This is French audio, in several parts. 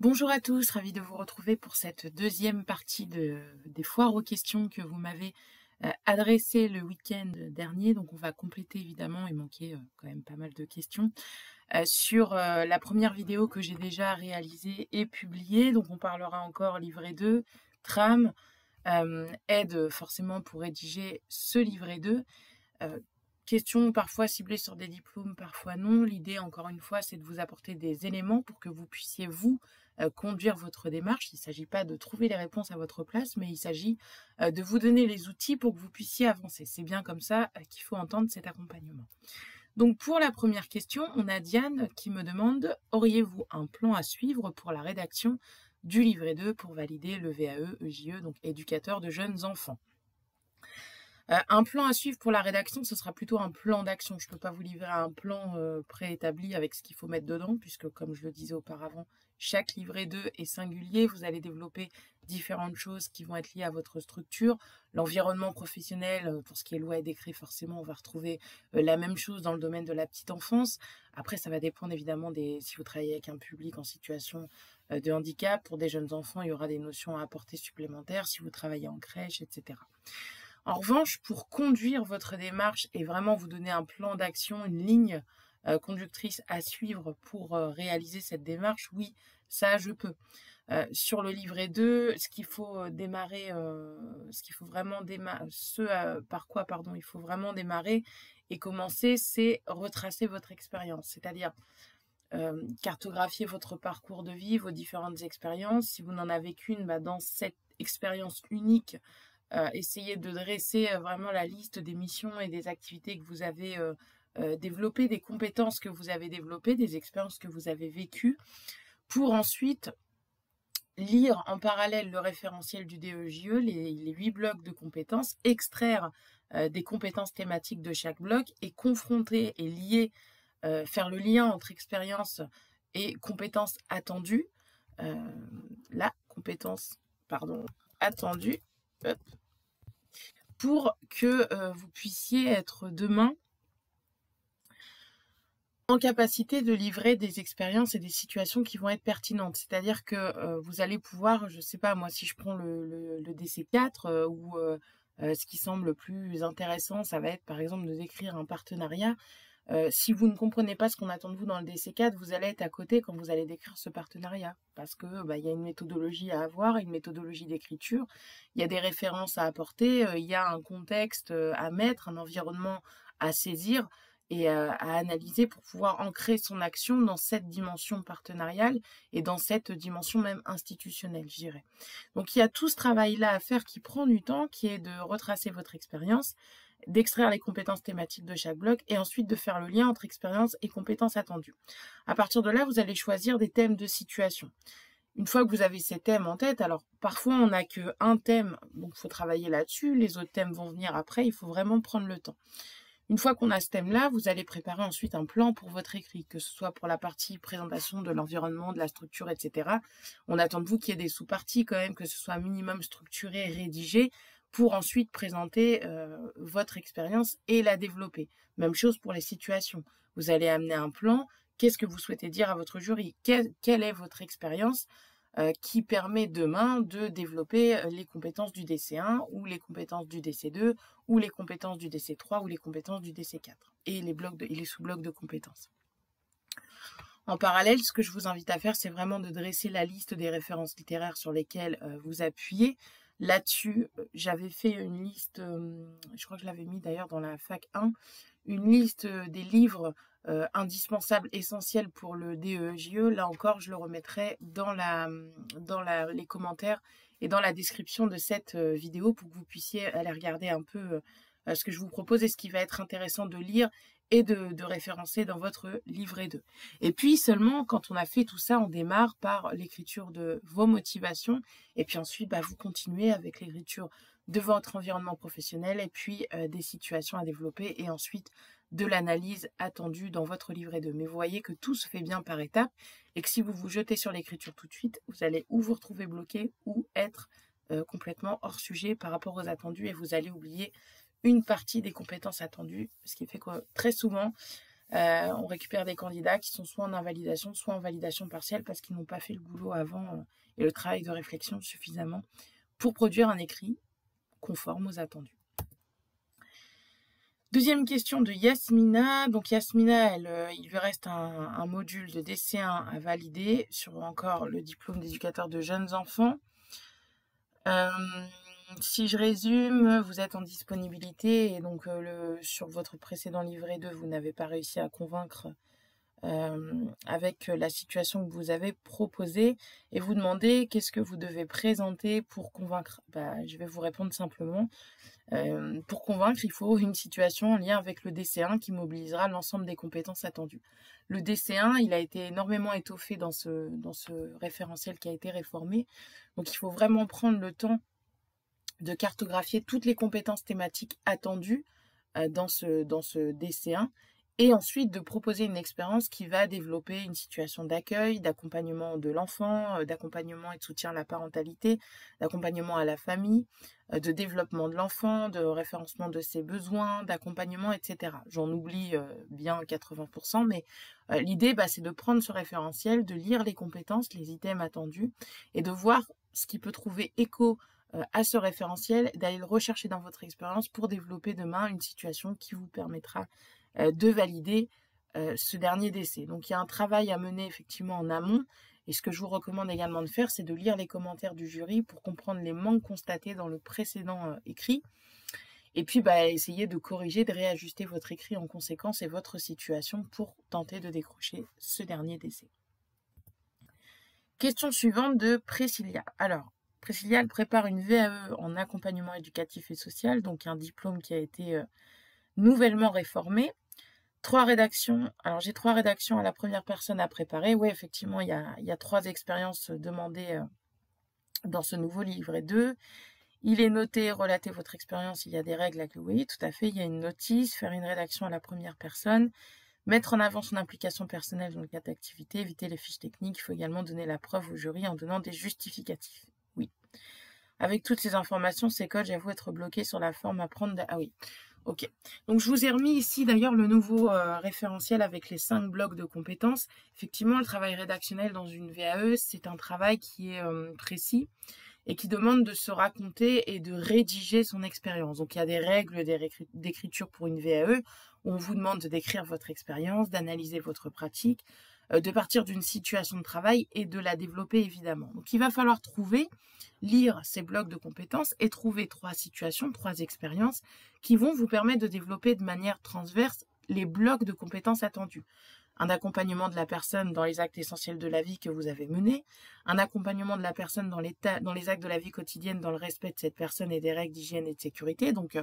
Bonjour à tous, ravi de vous retrouver pour cette deuxième partie des foires aux questions que vous m'avez adressées le week-end dernier. Donc on va compléter évidemment, il manquait quand même pas mal de questions, sur la première vidéo que j'ai déjà réalisée et publiée. Donc on parlera encore livret 2, trame, aide forcément pour rédiger ce livret 2. Questions parfois ciblées sur des diplômes, parfois non. L'idée, encore une fois, c'est de vous apporter des éléments pour que vous puissiez, vous, conduire votre démarche. Il ne s'agit pas de trouver les réponses à votre place, mais il s'agit de vous donner les outils pour que vous puissiez avancer. C'est bien comme ça qu'il faut entendre cet accompagnement. Donc, pour la première question, on a Diane qui me demande « Auriez-vous un plan à suivre pour la rédaction du livret 2 pour valider le VAE, EJE, donc éducateur de jeunes enfants ?» Un plan à suivre pour la rédaction, ce sera plutôt un plan d'action. Je ne peux pas vous livrer un plan préétabli avec ce qu'il faut mettre dedans, puisque comme je le disais auparavant, chaque livret 2 est singulier. Vous allez développer différentes choses qui vont être liées à votre structure. L'environnement professionnel, pour ce qui est loi et décret, forcément, on va retrouver la même chose dans le domaine de la petite enfance. Après, ça va dépendre évidemment si vous travaillez avec un public en situation de handicap. Pour des jeunes enfants, il y aura des notions à apporter supplémentaires si vous travaillez en crèche, etc. En revanche, pour conduire votre démarche et vraiment vous donner un plan d'action, une ligne conductrice à suivre pour réaliser cette démarche, oui, ça je peux. Sur le livret 2, ce qu'il faut démarrer, par quoi il faut vraiment démarrer et commencer, c'est retracer votre expérience, c'est-à-dire cartographier votre parcours de vie, vos différentes expériences. Si vous n'en avez qu'une, dans cette expérience unique, essayez de dresser vraiment la liste des missions et des activités que vous avez développées, des compétences que vous avez développées, des expériences que vous avez vécues, pour ensuite lire en parallèle le référentiel du DEJE, les 8 blocs de compétences, extraire des compétences thématiques de chaque bloc et confronter et lier, faire le lien entre expérience et compétences attendues. La compétence, attendue, pour que vous puissiez être demain en capacité de livrer des expériences et des situations qui vont être pertinentes. C'est-à-dire que vous allez pouvoir, je ne sais pas, moi si je prends le DC4, ou ce qui semble le plus intéressant, ça va être par exemple de décrire un partenariat. Si vous ne comprenez pas ce qu'on attend de vous dans le DC4, vous allez être à côté quand vous allez décrire ce partenariat. Parce que il y a une méthodologie à avoir, une méthodologie d'écriture, il y a des références à apporter, il y a un contexte à mettre, un environnement à saisir et à analyser pour pouvoir ancrer son action dans cette dimension partenariale et dans cette dimension même institutionnelle, je dirais. Donc il y a tout ce travail-là à faire qui prend du temps, qui est de retracer votre expérience, d'extraire les compétences thématiques de chaque bloc et ensuite de faire le lien entre expérience et compétences attendues. À partir de là, vous allez choisir des thèmes de situation. Une fois que vous avez ces thèmes en tête, alors parfois on n'a qu'un thème, donc il faut travailler là-dessus, les autres thèmes vont venir après, il faut vraiment prendre le temps. Une fois qu'on a ce thème-là, vous allez préparer ensuite un plan pour votre écrit, que ce soit pour la partie présentation de l'environnement, de la structure, etc. On attend de vous qu'il y ait des sous-parties quand même, que ce soit un minimum structuré, rédigé, pour ensuite présenter votre expérience et la développer. Même chose pour les situations. Vous allez amener un plan. Qu'est-ce que vous souhaitez dire à votre jury? Quelle est votre expérience qui permet demain de développer les compétences du DC1 ou les compétences du DC2 ou les compétences du DC3 ou les compétences du DC4 et les sous-blocs de compétences. En parallèle, ce que je vous invite à faire, c'est vraiment de dresser la liste des références littéraires sur lesquelles vous appuyez. Là-dessus, j'avais fait une liste, je crois que je l'avais mis d'ailleurs dans la fac 1, une liste des livres indispensables, essentiels pour le DEJE. Là encore, je le remettrai dans les commentaires et dans la description de cette vidéo pour que vous puissiez aller regarder un peu ce que je vous propose et ce qui va être intéressant de lire et de référencer dans votre livret 2. Et puis seulement, quand on a fait tout ça, on démarre par l'écriture de vos motivations et puis ensuite, vous continuez avec l'écriture de votre environnement professionnel et puis des situations à développer et ensuite de l'analyse attendue dans votre livret 2. Mais vous voyez que tout se fait bien par étapes et que si vous vous jetez sur l'écriture tout de suite, vous allez ou vous retrouver bloqué ou être complètement hors sujet par rapport aux attendus et vous allez oublier une partie des compétences attendues, ce qui fait que très souvent, On récupère des candidats qui sont soit en invalidation, soit en validation partielle parce qu'ils n'ont pas fait le boulot avant et le travail de réflexion suffisamment pour produire un écrit conforme aux attendus. Deuxième question de Yasmina. Donc Yasmina, il lui reste un module de DC1 à valider sur encore le diplôme d'éducateur de jeunes enfants. Si je résume, vous êtes en disponibilité et donc sur votre précédent livret 2, vous n'avez pas réussi à convaincre avec la situation que vous avez proposée et vous demandez qu'est-ce que vous devez présenter pour convaincre. Je vais vous répondre simplement. Pour convaincre, il faut une situation en lien avec le DC1 qui mobilisera l'ensemble des compétences attendues. Le DC1, il a été énormément étoffé dans ce référentiel qui a été réformé. Donc, il faut vraiment prendre le temps de cartographier toutes les compétences thématiques attendues dans ce DC1 et ensuite de proposer une expérience qui va développer une situation d'accueil, d'accompagnement de l'enfant, d'accompagnement et de soutien à la parentalité, d'accompagnement à la famille, de développement de l'enfant, de référencement de ses besoins, d'accompagnement, etc. J'en oublie bien 80%, mais l'idée, c'est de prendre ce référentiel, de lire les compétences, les items attendus, et de voir ce qui peut trouver écho à ce référentiel, d'aller le rechercher dans votre expérience pour développer demain une situation qui vous permettra de valider ce dernier DC. Donc il y a un travail à mener effectivement en amont et ce que je vous recommande également de faire, c'est de lire les commentaires du jury pour comprendre les manques constatés dans le précédent écrit et puis essayer de corriger, de réajuster votre écrit en conséquence et votre situation pour tenter de décrocher ce dernier DC. Question suivante de Priscilla. Alors, Priscilla, elle prépare une VAE en accompagnement éducatif et social, donc un diplôme qui a été nouvellement réformé. 3 rédactions. Alors, j'ai 3 rédactions à la première personne à préparer. Oui, effectivement, il y a 3 expériences demandées dans ce nouveau livret 2. Il est noté, relatez votre expérience, il y a des règles. Oui, tout à fait, il y a une notice, faire une rédaction à la première personne, mettre en avant son implication personnelle dans le cadre d'activité, éviter les fiches techniques. Il faut également donner la preuve au jury en donnant des justificatifs. Oui. Avec toutes ces informations, ces codes, j'avoue être bloqué sur la forme à prendre. Ah oui. Ok, donc je vous ai remis ici d'ailleurs le nouveau référentiel avec les 5 blocs de compétences. Effectivement, le travail rédactionnel dans une VAE, c'est un travail qui est précis et qui demande de se raconter et de rédiger son expérience. Donc il y a des règles d'écriture pour une VAE où on vous demande de décrire votre expérience, d'analyser votre pratique, de partir d'une situation de travail et de la développer évidemment. Donc il va falloir lire ces blocs de compétences et trouver 3 situations, 3 expériences qui vont vous permettre de développer de manière transverse les blocs de compétences attendus. Un accompagnement de la personne dans les actes essentiels de la vie que vous avez menés, un accompagnement de la personne dans les actes de la vie quotidienne dans le respect de cette personne et des règles d'hygiène et de sécurité. Donc,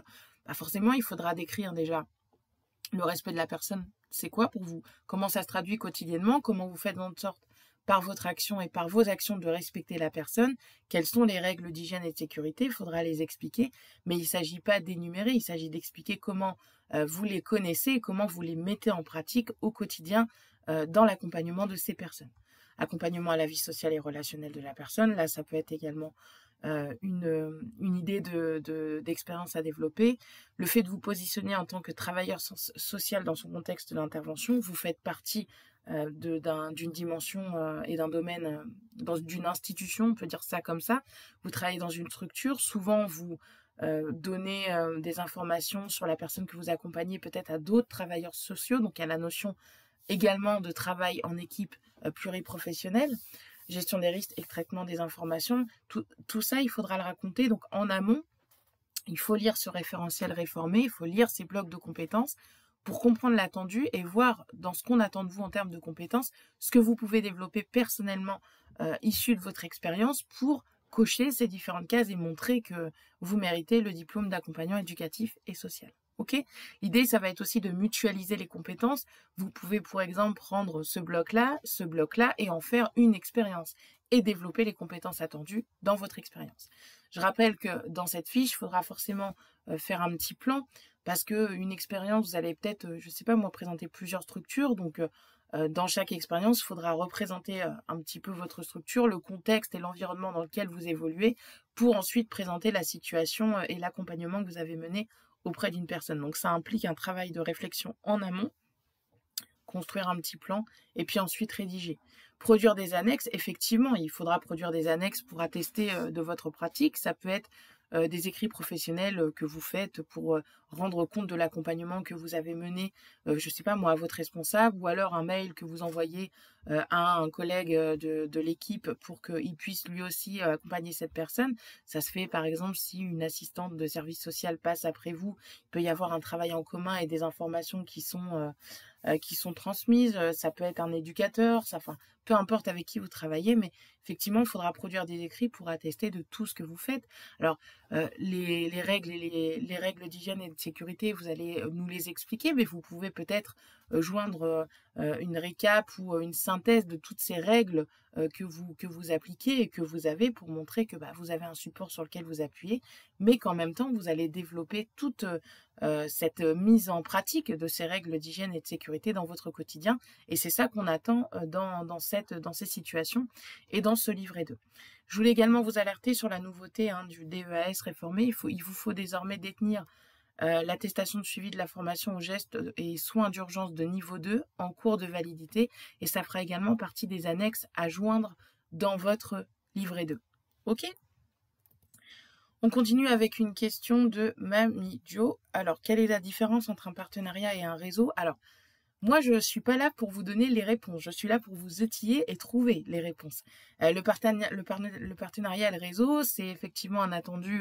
forcément, il faudra décrire déjà le respect de la personne, c'est quoi pour vous? Comment ça se traduit quotidiennement? Comment vous faites en sorte par votre action et par vos actions de respecter la personne? Quelles sont les règles d'hygiène et de sécurité? Il faudra les expliquer, mais il ne s'agit pas d'énumérer, il s'agit d'expliquer comment vous les connaissez et comment vous les mettez en pratique au quotidien dans l'accompagnement de ces personnes. Accompagnement à la vie sociale et relationnelle de la personne, là ça peut être également une idée d'expérience à développer. Le fait de vous positionner en tant que travailleur social dans son contexte d'intervention, vous faites partie d'une dimension et d'un domaine, d'une institution, on peut dire ça comme ça. Vous travaillez dans une structure, souvent vous donnez des informations sur la personne que vous accompagnez peut-être à d'autres travailleurs sociaux, donc il y a la notion également de travail en équipe pluriprofessionnelle, gestion des risques et traitement des informations. Tout ça, il faudra le raconter. Donc, en amont, il faut lire ce référentiel réformé, il faut lire ces blocs de compétences pour comprendre l'attendu et voir dans ce qu'on attend de vous en termes de compétences, ce que vous pouvez développer personnellement issu de votre expérience pour cocher ces différentes cases et montrer que vous méritez le diplôme d'accompagnant éducatif et social. Ok, l'idée, ça va être aussi de mutualiser les compétences. Vous pouvez, pour exemple, prendre ce bloc-là, et en faire une expérience et développer les compétences attendues dans votre expérience. Je rappelle que dans cette fiche, il faudra forcément faire un petit plan parce qu'une expérience, vous allez peut-être, je ne sais pas moi, présenter plusieurs structures. Donc, dans chaque expérience, il faudra représenter un petit peu votre structure, le contexte et l'environnement dans lequel vous évoluez pour ensuite présenter la situation et l'accompagnement que vous avez mené auprès d'une personne. Donc ça implique un travail de réflexion en amont construire un petit plan et puis ensuite rédiger. Produire des annexes, effectivement, il faudra produire des annexes pour attester de votre pratique. Ça peut être des écrits professionnels que vous faites pour rendre compte de l'accompagnement que vous avez mené, je ne sais pas moi, à votre responsable, ou alors un mail que vous envoyez à un collègue de l'équipe pour qu'il puisse lui aussi accompagner cette personne. Ça se fait par exemple si une assistante de service social passe après vous, il peut y avoir un travail en commun et des informations qui sont transmises. Ça peut être un éducateur, enfin, peu importe avec qui vous travaillez, mais effectivement, il faudra produire des écrits pour attester de tout ce que vous faites. Alors, les règles et les règles d'hygiène et de sécurité, vous allez nous les expliquer, mais vous pouvez peut-être joindre une récap ou une synthèse de toutes ces règles que vous appliquez et que vous avez pour montrer que vous avez un support sur lequel vous appuyez, mais qu'en même temps, vous allez développer toute cette mise en pratique de ces règles d'hygiène et de sécurité dans votre quotidien. Et c'est ça qu'on attend dans ces situations et dans ce livret 2. Je voulais également vous alerter sur la nouveauté du DEAS réformé. Il vous faut désormais détenir l'attestation de suivi de la formation aux gestes et soins d'urgence de niveau 2 en cours de validité. Et ça fera également partie des annexes à joindre dans votre livret 2. OK ? On continue avec une question de Mamie Jo. Alors, quelle est la différence entre un partenariat et un réseau ? Alors, moi, je ne suis pas là pour vous donner les réponses. Je suis là pour vous outiller et trouver les réponses. Le partenariat et le réseau, c'est effectivement un attendu,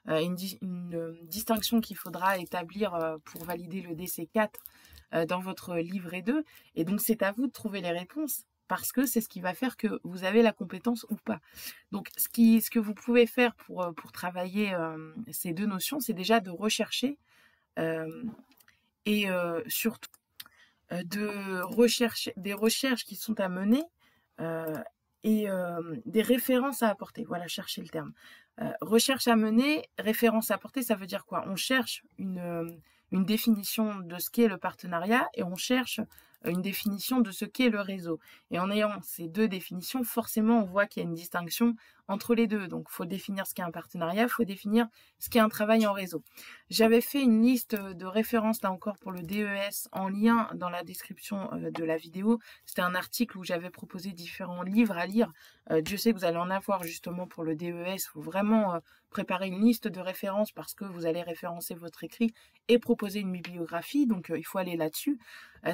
une distinction qu'il faudra établir pour valider le DC4 dans votre livret 2. Et donc, c'est à vous de trouver les réponses, parce que c'est ce qui va faire que vous avez la compétence ou pas. Donc, ce que vous pouvez faire pour travailler ces deux notions, c'est déjà de rechercher et surtout de rechercher des recherches qui sont à mener et des références à apporter. Voilà, chercher le terme. Recherche à mener, référence à apporter, ça veut dire quoi ? On cherche une définition de ce qu'est le partenariat et on cherche une définition de ce qu'est le réseau. Et en ayant ces deux définitions, forcément, on voit qu'il y a une distinction entre les deux. Donc, il faut définir ce qu'est un partenariat, il faut définir ce qu'est un travail en réseau. J'avais fait une liste de références, là encore, pour le DES en lien dans la description de la vidéo. C'était un article où j'avais proposé différents livres à lire. Dieu sait que vous allez en avoir justement pour le DES. Il faut vraiment préparer une liste de références parce que vous allez référencer votre écrit et proposer une bibliographie. Donc, il faut aller là-dessus.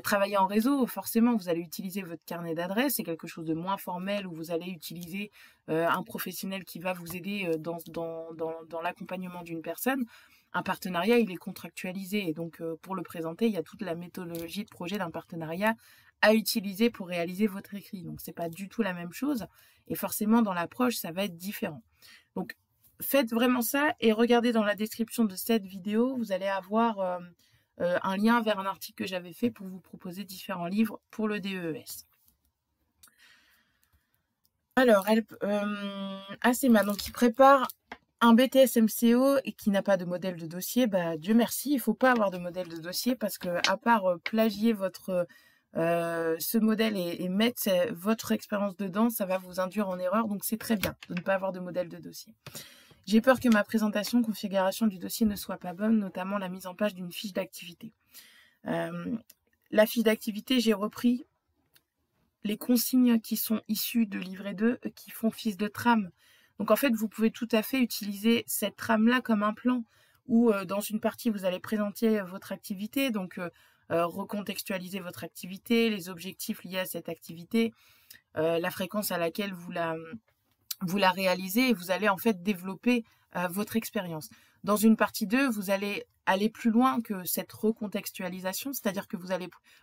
Travailler en réseau, forcément, vous allez utiliser votre carnet d'adresses. C'est quelque chose de moins formel où vous allez utiliser un professionnel qui va vous aider dans l'accompagnement d'une personne. Un partenariat, il est contractualisé. Et donc, pour le présenter, il y a toute la méthodologie de projet d'un partenariat à utiliser pour réaliser votre écrit. Donc, c'est pas du tout la même chose. Et forcément, dans l'approche, ça va être différent. Donc, faites vraiment ça et regardez dans la description de cette vidéo, vous allez avoir un lien vers un article que j'avais fait pour vous proposer différents livres pour le DES. Alors, Asema, donc qui prépare un BTS MCO et qui n'a pas de modèle de dossier, Dieu merci, il ne faut pas avoir de modèle de dossier parce que à part plagier ce modèle et mettre votre expérience dedans, ça va vous induire en erreur, donc c'est très bien de ne pas avoir de modèle de dossier. J'ai peur que ma présentation, configuration du dossier ne soit pas bonne, notamment la mise en page d'une fiche d'activité. La fiche d'activité, j'ai repris les consignes qui sont issues de livret 2 qui font fils de trame. Donc en fait, vous pouvez tout à fait utiliser cette trame-là comme un plan où dans une partie, vous allez présenter votre activité, donc recontextualiser votre activité, les objectifs liés à cette activité, la fréquence à laquelle vous la réalisez et vous allez en fait développer votre expérience. Dans une partie 2, vous allez aller plus loin que cette recontextualisation, c'est-à-dire que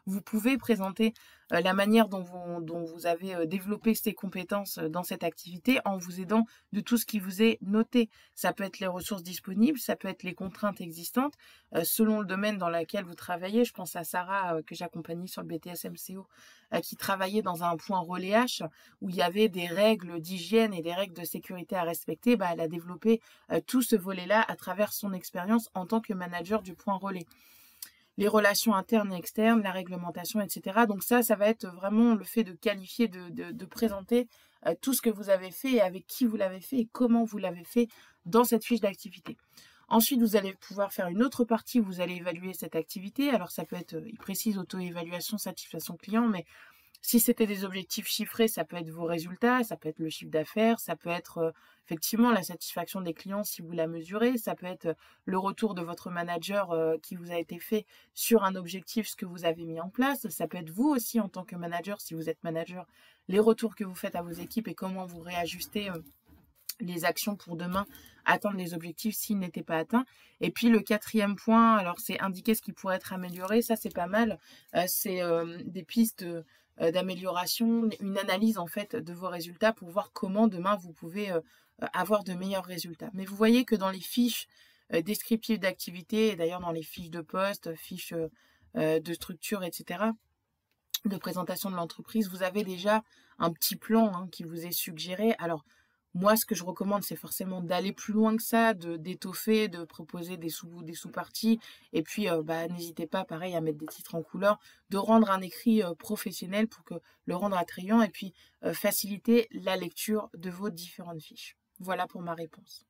vous pouvez présenter la manière dont vous avez développé ces compétences dans cette activité en vous aidant de tout ce qui vous est noté. Ça peut être les ressources disponibles, ça peut être les contraintes existantes, selon le domaine dans lequel vous travaillez. Je pense à Sarah que j'accompagnais sur le BTS MCO, qui travaillait dans un point relais H où il y avait des règles d'hygiène et des règles de sécurité à respecter. Elle a développé tout ce volet-là à travers son expérience en tant que manager du point relais. Les relations internes et externes, la réglementation, etc. Donc ça va être vraiment le fait de qualifier, de présenter tout ce que vous avez fait et avec qui vous l'avez fait et comment vous l'avez fait dans cette fiche d'activité. Ensuite, vous allez pouvoir faire une autre partie où vous allez évaluer cette activité. Alors, ça peut être, il précise auto-évaluation, satisfaction client, mais si c'était des objectifs chiffrés, ça peut être vos résultats, ça peut être le chiffre d'affaires, ça peut être effectivement la satisfaction des clients si vous la mesurez, ça peut être le retour de votre manager qui vous a été fait sur un objectif, ce que vous avez mis en place, ça peut être vous aussi en tant que manager, si vous êtes manager, les retours que vous faites à vos équipes et comment vous réajustez les actions pour demain atteindre les objectifs s'ils n'étaient pas atteints. Et puis le quatrième point, alors c'est indiquer ce qui pourrait être amélioré, ça c'est pas mal, c'est des pistes d'amélioration, une analyse en fait de vos résultats pour voir comment demain vous pouvez avoir de meilleurs résultats. Mais vous voyez que dans les fiches descriptives d'activité, et d'ailleurs dans les fiches de poste, fiches de structure, etc., de présentation de l'entreprise, vous avez déjà un petit plan qui vous est suggéré. Alors, moi, ce que je recommande, c'est forcément d'aller plus loin que ça, d'étoffer, de proposer des sous-parties. Et puis, n'hésitez pas, pareil, à mettre des titres en couleur, de rendre un écrit professionnel pour que le rendre attrayant et puis faciliter la lecture de vos différentes fiches. Voilà pour ma réponse.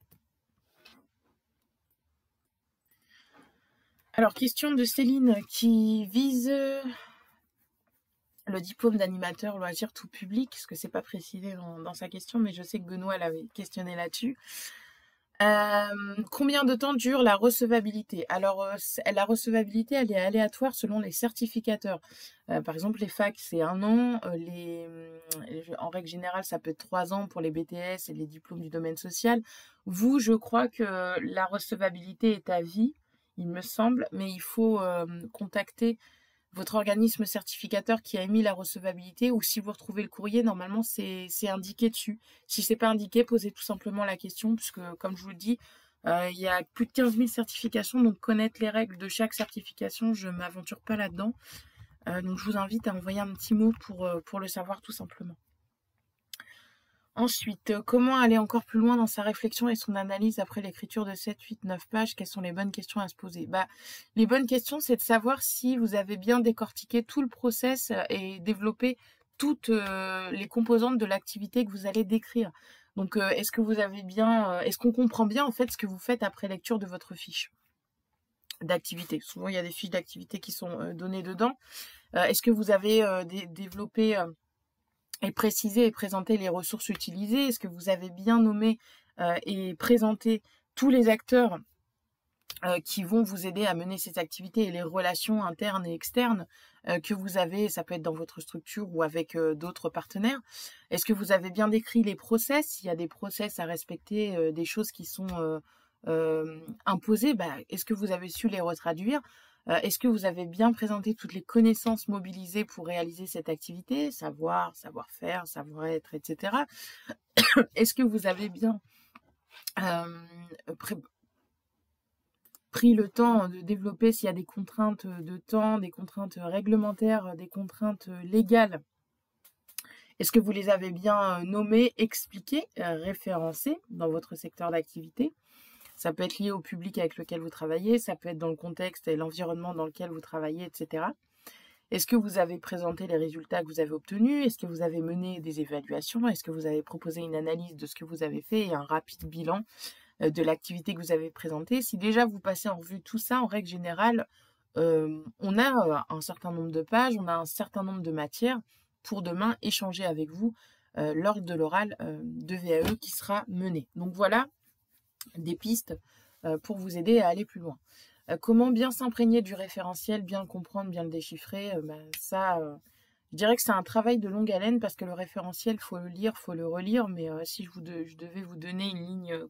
Alors, question de Céline qui vise le diplôme d'animateur loisir tout public, parce que c'est pas précisé dans sa question, mais je sais que Benoît l'avait questionné là-dessus. Combien de temps dure la recevabilité? Alors, la recevabilité, elle est aléatoire selon les certificateurs. Par exemple, les facs, c'est 1 an. En règle générale, ça peut être 3 ans pour les BTS et les diplômes du domaine social. Vous, je crois que la recevabilité est à vie, il me semble, mais il faut contacter votre organisme certificateur qui a émis la recevabilité, ou si vous retrouvez le courrier, normalement c'est indiqué dessus. Si c'est pas indiqué, posez tout simplement la question, puisque comme je vous le dis, il y a plus de 15 000 certifications, donc connaître les règles de chaque certification, je ne m'aventure pas là-dedans. Donc je vous invite à envoyer un petit mot pour le savoir tout simplement. Ensuite, comment aller encore plus loin dans sa réflexion et son analyse après l'écriture de 7, 8, 9 pages? Quelles sont les bonnes questions à se poser? Les bonnes questions, c'est de savoir si vous avez bien décortiqué tout le process et développé toutes les composantes de l'activité que vous allez décrire. Donc, est-ce que vous avez bien, est-ce qu'on comprend bien en fait ce que vous faites après lecture de votre fiche d'activité? Souvent, il y a des fiches d'activité qui sont données dedans. Est-ce que vous avez développé et préciser et présenter les ressources utilisées? Est-ce que vous avez bien nommé et présenté tous les acteurs qui vont vous aider à mener ces activités et les relations internes et externes que vous avez, ça peut être dans votre structure ou avec d'autres partenaires? Est-ce que vous avez bien décrit les process? S'il y a des process à respecter, des choses qui sont imposées, est-ce que vous avez su les retraduire? Est-ce que vous avez bien présenté toutes les connaissances mobilisées pour réaliser cette activité? Savoir, savoir-faire, savoir-être, etc. Est-ce que vous avez bien pris le temps de développer s'il y a des contraintes de temps, des contraintes réglementaires, des contraintes légales? Est-ce que vous les avez bien nommées, expliquées, référencées dans votre secteur d'activité? Ça peut être lié au public avec lequel vous travaillez, ça peut être dans le contexte et l'environnement dans lequel vous travaillez, etc. Est-ce que vous avez présenté les résultats que vous avez obtenus? Est-ce que vous avez mené des évaluations? Est-ce que vous avez proposé une analyse de ce que vous avez fait et un rapide bilan de l'activité que vous avez présentée? Si déjà vous passez en revue tout ça, en règle générale, on a un certain nombre de pages, on a un certain nombre de matières pour demain échanger avec vous lors de l'oral de VAE qui sera mené. Donc voilà des pistes pour vous aider à aller plus loin. Comment bien s'imprégner du référentiel, bien le comprendre, bien le déchiffrer? Je dirais que c'est un travail de longue haleine parce que le référentiel, faut le lire, faut le relire, mais si je devais vous donner une ligne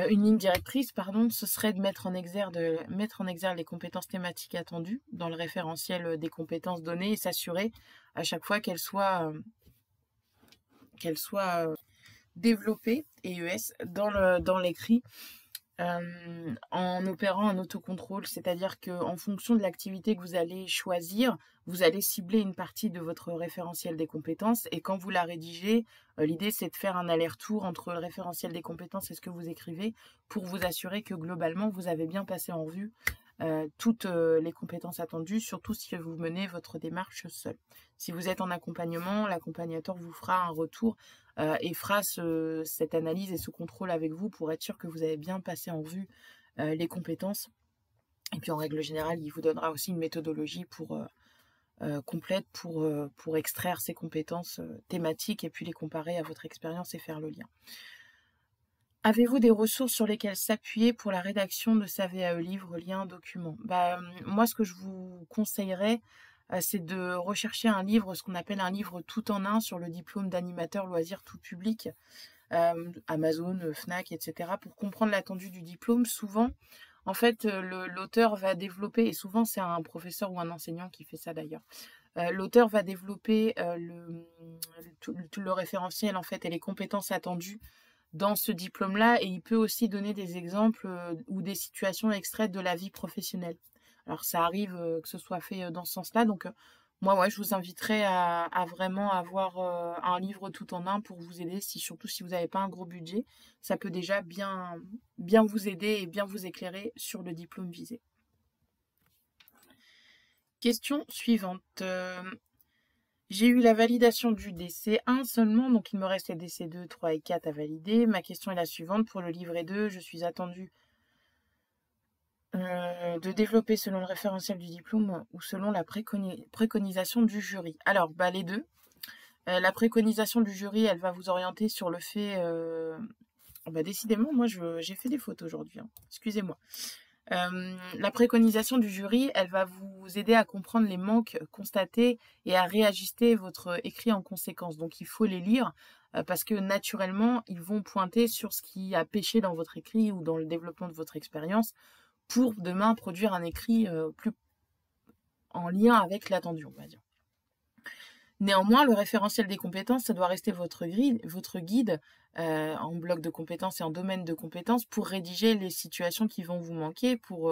une ligne directrice, ce serait de mettre en exergue les compétences thématiques attendues dans le référentiel des compétences données et s'assurer à chaque fois qu'elles soient développées, ES, dans l'écrit, en opérant un autocontrôle, c'est-à-dire qu'en fonction de l'activité que vous allez choisir, vous allez cibler une partie de votre référentiel des compétences et quand vous la rédigez, l'idée c'est de faire un aller-retour entre le référentiel des compétences et ce que vous écrivez pour vous assurer que globalement vous avez bien passé en revue toutes les compétences attendues, surtout si vous menez votre démarche seul. Si vous êtes en accompagnement, l'accompagnateur vous fera un retour et fera cette analyse et ce contrôle avec vous pour être sûr que vous avez bien passé en vue les compétences. Et puis en règle générale, il vous donnera aussi une méthodologie complète pour extraire ces compétences thématiques et puis les comparer à votre expérience et faire le lien. Avez-vous des ressources sur lesquelles s'appuyer pour la rédaction de sa VAE, livre, lien, document? Moi, ce que je vous conseillerais, c'est de rechercher un livre, ce qu'on appelle un livre tout en un sur le diplôme d'animateur loisir tout public, Amazon, Fnac, etc. Pour comprendre l'attendu du diplôme. Souvent, en fait, l'auteur va développer, et souvent c'est un professeur ou un enseignant qui fait ça d'ailleurs, l'auteur va développer tout le référentiel en fait et les compétences attendues dans ce diplôme-là, et il peut aussi donner des exemples ou des situations extraites de la vie professionnelle. Alors ça arrive que ce soit fait dans ce sens-là, donc moi ouais, je vous inviterais à vraiment avoir un livre tout en un pour vous aider, surtout si vous n'avez pas un gros budget, ça peut déjà bien vous aider et bien vous éclairer sur le diplôme visé. Question suivante. J'ai eu la validation du DC1 seulement, donc il me reste les DC2, 3 et 4 à valider. Ma question est la suivante. Pour le livret 2, je suis attendue de développer selon le référentiel du diplôme ou selon la préconisation du jury. Alors, les deux. La préconisation du jury, elle va vous orienter sur le fait... décidément, moi, j'ai fait des fautes aujourd'hui. Hein. Excusez-moi. La préconisation du jury, elle va vous aider à comprendre les manques constatés et à réajuster votre écrit en conséquence. Donc il faut les lire parce que naturellement, ils vont pointer sur ce qui a péché dans votre écrit ou dans le développement de votre expérience pour demain produire un écrit plus en lien avec l'attendu, on va dire. Néanmoins, le référentiel des compétences, ça doit rester votre guide en bloc de compétences et en domaine de compétences pour rédiger les situations qui vont vous manquer pour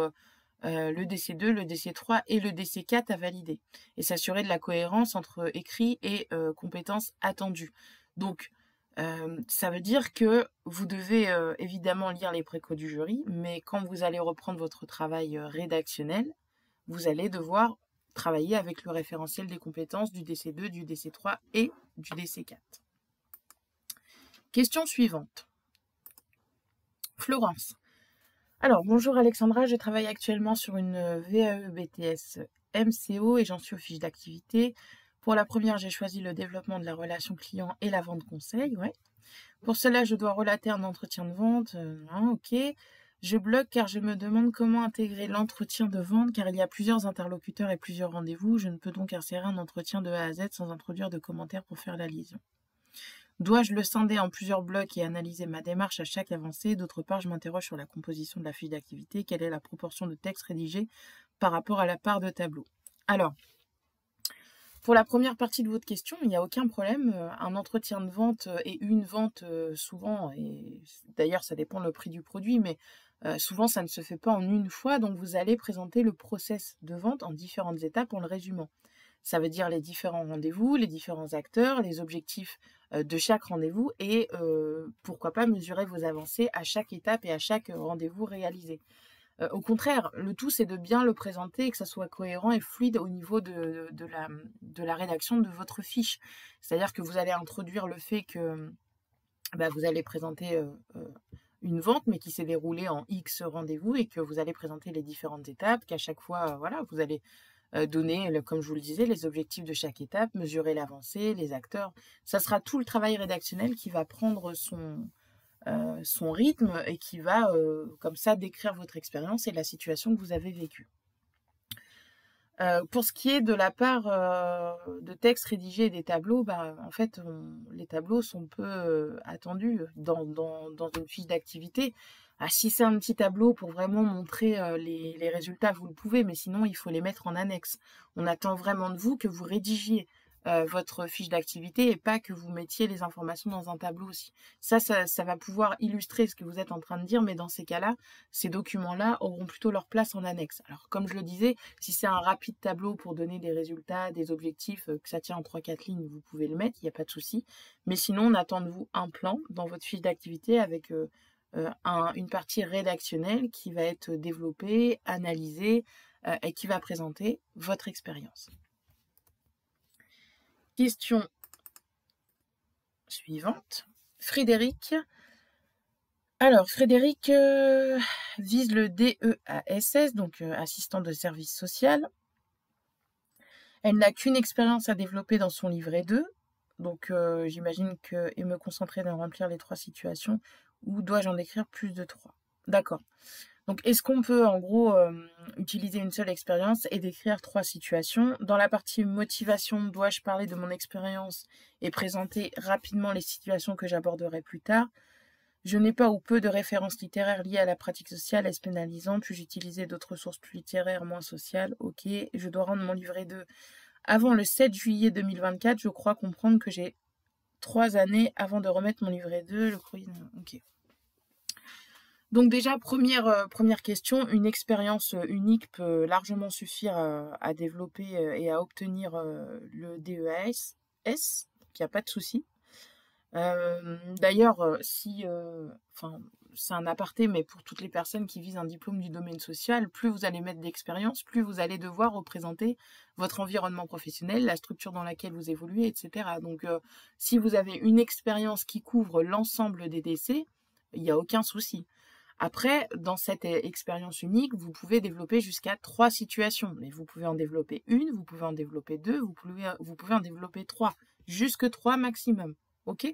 le DC2, le DC3 et le DC4 à valider et s'assurer de la cohérence entre écrit et compétences attendues. Donc, ça veut dire que vous devez évidemment lire les précaux du jury, mais quand vous allez reprendre votre travail rédactionnel, vous allez devoir travailler avec le référentiel des compétences du DC2, du DC3 et du DC4. Question suivante. Florence. Alors, bonjour Alexandra, je travaille actuellement sur une VAE BTS MCO et j'en suis aux fiches d'activité. Pour la première, j'ai choisi le développement de la relation client et la vente conseil. Ouais. Pour cela, je dois relater un entretien de vente. Ok. Je bloque car je me demande comment intégrer l'entretien de vente car il y a plusieurs interlocuteurs et plusieurs rendez-vous. Je ne peux donc insérer un entretien de A à Z sans introduire de commentaires pour faire la liaison. Dois-je le scinder en plusieurs blocs et analyser ma démarche à chaque avancée? D'autre part, je m'interroge sur la composition de la fiche d'activité. Quelle est la proportion de texte rédigé par rapport à la part de tableau? Alors, pour la première partie de votre question, il n'y a aucun problème. Un entretien de vente et une vente, souvent, et d'ailleurs ça dépend le prix du produit, mais souvent ça ne se fait pas en une fois, donc vous allez présenter le process de vente en différentes étapes en le résumant. Ça veut dire les différents rendez-vous, les différents acteurs, les objectifs de chaque rendez-vous et pourquoi pas mesurer vos avancées à chaque étape et à chaque rendez-vous réalisé. Au contraire, le tout, c'est de bien le présenter et que ça soit cohérent et fluide au niveau de la rédaction de votre fiche. C'est-à-dire que vous allez introduire le fait que vous allez présenter une vente, mais qui s'est déroulée en X rendez-vous et que vous allez présenter les différentes étapes, qu'à chaque fois, vous allez donner, comme je vous le disais, les objectifs de chaque étape, mesurer l'avancée, les acteurs. Ça sera tout le travail rédactionnel qui va prendre son rythme et qui va comme ça décrire votre expérience et la situation que vous avez vécue. Pour ce qui est de la part de textes rédigés et des tableaux, en fait, les tableaux sont peu attendus dans une fiche d'activité. Si c'est un petit tableau pour vraiment montrer les résultats, vous le pouvez, mais sinon, il faut les mettre en annexe. On attend vraiment de vous que vous rédigiez votre fiche d'activité et pas que vous mettiez les informations dans un tableau aussi. Ça va pouvoir illustrer ce que vous êtes en train de dire, mais dans ces cas-là, ces documents-là auront plutôt leur place en annexe. Alors, comme je le disais, si c'est un rapide tableau pour donner des résultats, des objectifs, que ça tient en 3-4 lignes, vous pouvez le mettre, il n'y a pas de souci. Mais sinon, on attend de vous un plan dans votre fiche d'activité avec une partie rédactionnelle qui va être développée, analysée et qui va présenter votre expérience. Question suivante. Frédéric. Alors, Frédéric vise le DEASS, donc assistant de service social. Elle n'a qu'une expérience à développer dans son livret 2. Donc, j'imagine que et me concentrer dans remplir les 3 situations, ou dois-je en décrire plus de 3? D'accord. Donc, est-ce qu'on peut, en gros, utiliser une seule expérience et décrire 3 situations? Dans la partie motivation, dois-je parler de mon expérience et présenter rapidement les situations que j'aborderai plus tard? Je n'ai pas ou peu de références littéraires liées à la pratique sociale. Est-ce pénalisant? Puis-je utiliser d'autres sources plus littéraires, moins sociales? Ok. Je dois rendre mon livret 2 avant le 7 juillet 2024. Je crois comprendre que j'ai 3 années avant de remettre mon livret 2. Le courrier... Ok. Donc déjà, première question, une expérience unique peut largement suffire à développer et à obtenir le DEAS. Il n'y a pas de souci. D'ailleurs, c'est un aparté, mais pour toutes les personnes qui visent un diplôme du domaine social, plus vous allez mettre d'expérience, plus vous allez devoir représenter votre environnement professionnel, la structure dans laquelle vous évoluez, etc. Donc, si vous avez une expérience qui couvre l'ensemble des décès, il n'y a aucun souci. Après, dans cette expérience unique, vous pouvez développer jusqu'à 3 situations. Mais vous pouvez en développer une, vous pouvez en développer 2, vous pouvez en développer 3. Jusque 3 maximum. Ok?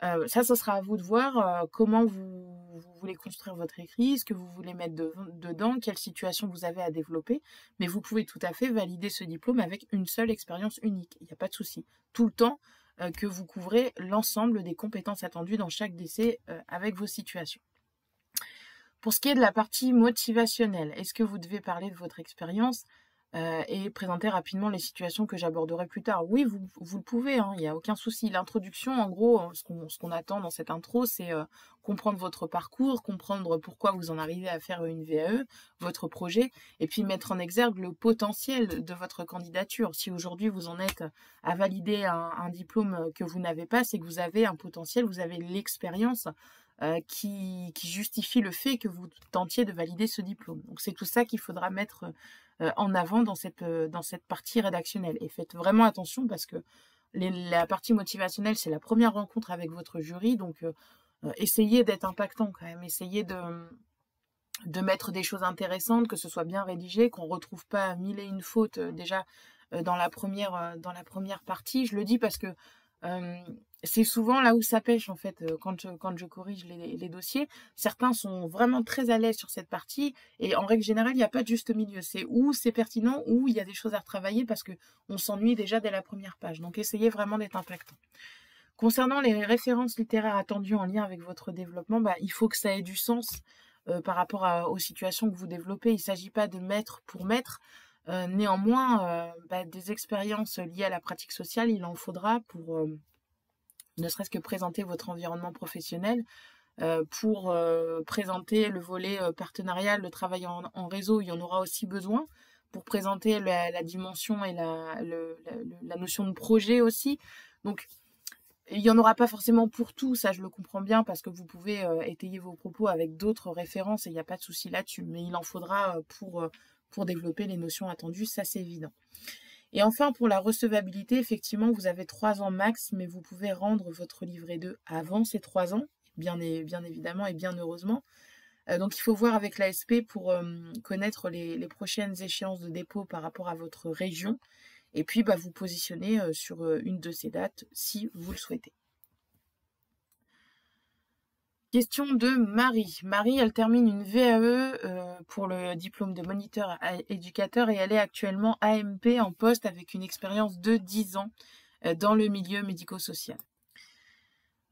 Ça sera à vous de voir comment vous voulez construire votre écrit, ce que vous voulez mettre dedans, quelle situation vous avez à développer. Mais vous pouvez tout à fait valider ce diplôme avec une seule expérience unique. Il n'y a pas de souci. Tout le temps que vous couvrez l'ensemble des compétences attendues dans chaque décès avec vos situations. Pour ce qui est de la partie motivationnelle, est-ce que vous devez parler de votre expérience et présenter rapidement les situations que j'aborderai plus tard? Oui, vous le pouvez, hein, il n'y a aucun souci. L'introduction, en gros, ce qu'on attend dans cette intro, c'est comprendre votre parcours, comprendre pourquoi vous en arrivez à faire une VAE, votre projet, et puis mettre en exergue le potentiel de votre candidature. Si aujourd'hui vous en êtes à valider un diplôme que vous n'avez pas, c'est que vous avez un potentiel, vous avez l'expérience qui justifie le fait que vous tentiez de valider ce diplôme. Donc c'est tout ça qu'il faudra mettre en avant dans cette partie rédactionnelle. Et faites vraiment attention parce que la partie motivationnelle, c'est la première rencontre avec votre jury, donc essayez d'être impactant quand même, essayez de mettre des choses intéressantes, que ce soit bien rédigé, qu'on ne retrouve pas mille et une fautes déjà dans la première partie. Je le dis parce que c'est souvent là où ça pêche en fait quand je corrige les dossiers. Certains sont vraiment très à l'aise sur cette partie et en règle générale il n'y a pas de juste milieu. C'est où c'est pertinent, où il y a des choses à retravailler parce que on s'ennuie déjà dès la première page. Donc essayez vraiment d'être impactant. Concernant les références littéraires attendues en lien avec votre développement, il faut que ça ait du sens par rapport aux situations que vous développez. Il ne s'agit pas de mettre pour mettre. Néanmoins, des expériences liées à la pratique sociale, il en faudra pour ne serait-ce que présenter votre environnement professionnel, pour présenter le volet partenarial, le travail en réseau, il y en aura aussi besoin, pour présenter la dimension et la notion de projet aussi. Donc, il n'y en aura pas forcément pour tout, ça je le comprends bien, parce que vous pouvez étayer vos propos avec d'autres références et il n'y a pas de souci là-dessus, mais il en faudra pour développer les notions attendues, ça c'est évident. Et enfin, pour la recevabilité, effectivement, vous avez 3 ans max, mais vous pouvez rendre votre livret 2 avant ces 3 ans, bien évidemment et bien heureusement. Donc il faut voir avec l'ASP pour connaître les prochaines échéances de dépôt par rapport à votre région, et puis vous positionner sur une de ces dates si vous le souhaitez. Question de Marie. Marie, elle termine une VAE pour le diplôme de moniteur éducateur et elle est actuellement AMP en poste avec une expérience de 10 ans dans le milieu médico-social.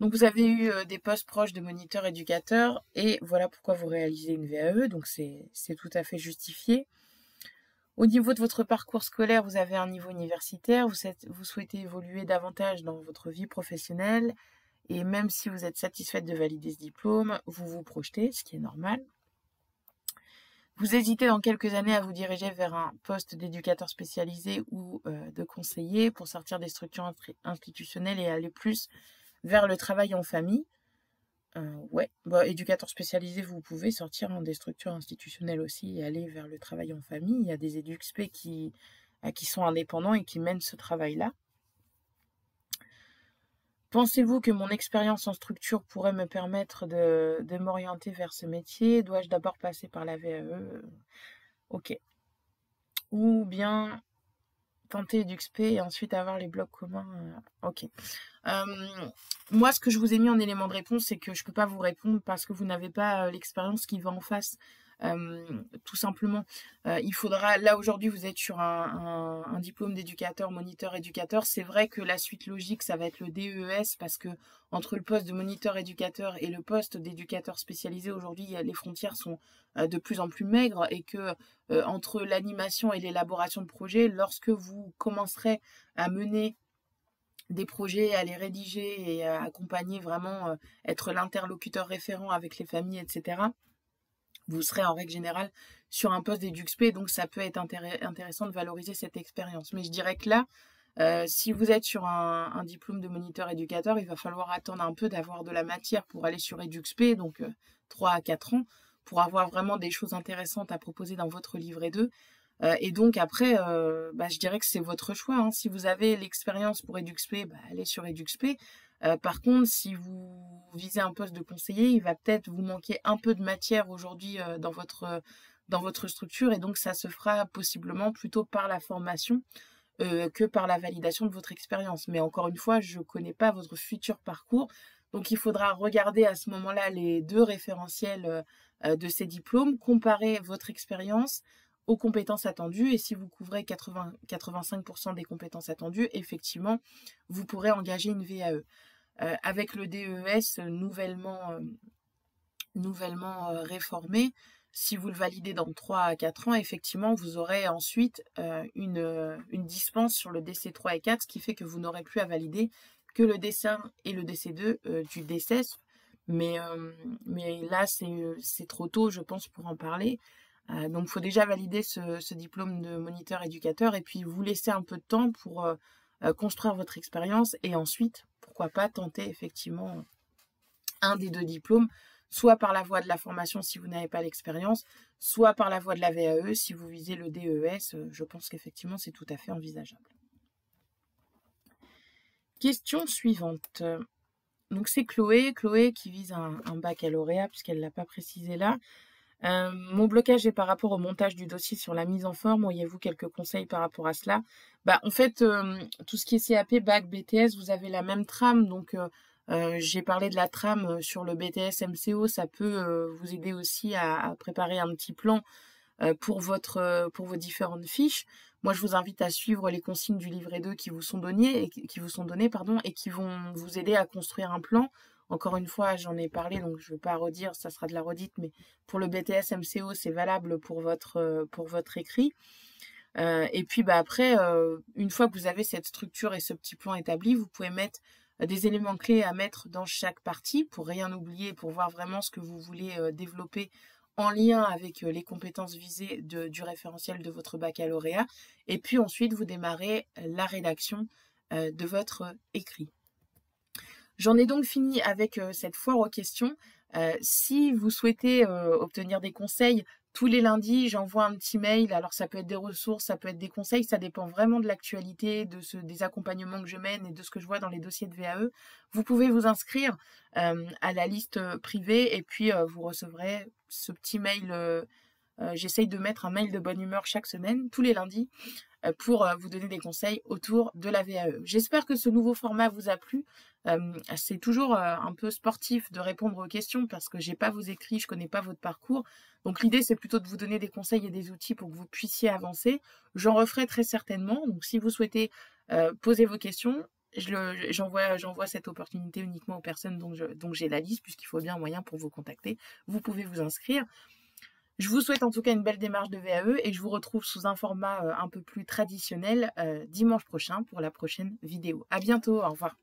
Donc vous avez eu des postes proches de moniteur éducateur et voilà pourquoi vous réalisez une VAE, donc c'est tout à fait justifié. Au niveau de votre parcours scolaire, vous avez un niveau universitaire, vous souhaitez évoluer davantage dans votre vie professionnelle. Et même si vous êtes satisfaite de valider ce diplôme, vous vous projetez, ce qui est normal. Vous hésitez dans quelques années à vous diriger vers un poste d'éducateur spécialisé ou de conseiller pour sortir des structures institutionnelles et aller plus vers le travail en famille. Ouais, bah, éducateur spécialisé, vous pouvez sortir, hein, des structures institutionnelles aussi et aller vers le travail en famille. Il y a des éduc-spé qui sont indépendants et qui mènent ce travail-là. Pensez-vous que mon expérience en structure pourrait me permettre de m'orienter vers ce métier? Dois-je d'abord passer par la VAE? OK. Ou bien tenter EduxP et ensuite avoir les blocs communs? OK. Moi, ce que je vous ai mis en élément de réponse, c'est que je peux pas vous répondre parce que vous n'avez pas, l'expérience qui va en face. Tout simplement, il faudra là, aujourd'hui, vous êtes sur un diplôme d'éducateur, moniteur éducateur. C'est vrai que la suite logique, ça va être le DES parce que entre le poste de moniteur éducateur et le poste d'éducateur spécialisé, aujourd'hui, les frontières sont, de plus en plus maigres et que, entre l'animation et l'élaboration de projets, lorsque vous commencerez à mener des projets, à les rédiger et à accompagner vraiment, être l'interlocuteur référent avec les familles, etc. Vous serez en règle générale sur un poste d'éduc-spé, donc ça peut être intéressant de valoriser cette expérience. Mais je dirais que là, si vous êtes sur un diplôme de moniteur éducateur, il va falloir attendre un peu d'avoir de la matière pour aller sur EduxP, donc 3 à 4 ans, pour avoir vraiment des choses intéressantes à proposer dans votre livret 2. Et donc après, je dirais que c'est votre choix, hein. Si vous avez l'expérience pour EduxP, allez sur EduxP. Par contre, si vous visez un poste de conseiller, il va peut-être vous manquer un peu de matière aujourd'hui dans votre structure et donc ça se fera possiblement plutôt par la formation que par la validation de votre expérience. Mais encore une fois, je ne connais pas votre futur parcours, donc il faudra regarder à ce moment-là les 2 référentiels de ces diplômes, comparer votre expérience aux compétences attendues et si vous couvrez 85% des compétences attendues, effectivement, vous pourrez engager une VAE. Avec le DES nouvellement réformé, si vous le validez dans 3 à 4 ans, effectivement, vous aurez ensuite une dispense sur le DC3 et 4, ce qui fait que vous n'aurez plus à valider que le DC1 et le DC2 du DCES. Mais là, c'est trop tôt, je pense, pour en parler. Donc, il faut déjà valider ce diplôme de moniteur éducateur et puis vous laisser un peu de temps pour construire votre expérience et ensuite, pourquoi pas, tenter effectivement un des 2 diplômes, soit par la voie de la formation si vous n'avez pas l'expérience, soit par la voie de la VAE si vous visez le DES. Je pense qu'effectivement, c'est tout à fait envisageable. Question suivante. Donc, c'est Chloé qui vise un baccalauréat puisqu'elle ne l'a pas précisé là. Mon blocage est par rapport au montage du dossier sur la mise en forme. Auriez-vous quelques conseils par rapport à cela? En fait, tout ce qui est CAP, bac, BTS, vous avez la même trame. Donc, j'ai parlé de la trame sur le BTS MCO. Ça peut vous aider aussi à préparer un petit plan pour vos différentes fiches. Moi, je vous invite à suivre les consignes du livret 2 qui vous sont données, et qui vont vous aider à construire un plan. Encore une fois, j'en ai parlé, donc je ne vais pas redire, ça sera de la redite, mais pour le BTS MCO, c'est valable pour votre écrit. Et puis après, une fois que vous avez cette structure et ce petit plan établi, vous pouvez mettre des éléments clés à mettre dans chaque partie pour rien oublier, pour voir vraiment ce que vous voulez développer en lien avec les compétences visées du référentiel de votre baccalauréat. Et puis ensuite, vous démarrez la rédaction de votre écrit. J'en ai donc fini avec cette foire aux questions. Si vous souhaitez obtenir des conseils, tous les lundis, j'envoie un petit mail. Alors, ça peut être des ressources, ça peut être des conseils. Ça dépend vraiment de l'actualité, des accompagnements que je mène et de ce que je vois dans les dossiers de VAE. Vous pouvez vous inscrire à la liste privée et puis vous recevrez ce petit mail. J'essaye de mettre un mail de bonne humeur chaque semaine, tous les lundis, pour vous donner des conseils autour de la VAE. J'espère que ce nouveau format vous a plu. C'est toujours un peu sportif de répondre aux questions parce que j'ai pas vos écrits, je connais pas votre parcours. Donc l'idée, c'est plutôt de vous donner des conseils et des outils pour que vous puissiez avancer. J'en referai très certainement. Donc si vous souhaitez poser vos questions, j'envoie cette opportunité uniquement aux personnes dont j'ai la liste, puisqu'il faut bien un moyen pour vous contacter. Vous pouvez vous inscrire. Je vous souhaite en tout cas une belle démarche de VAE et je vous retrouve sous un format un peu plus traditionnel dimanche prochain pour la prochaine vidéo. À bientôt, au revoir.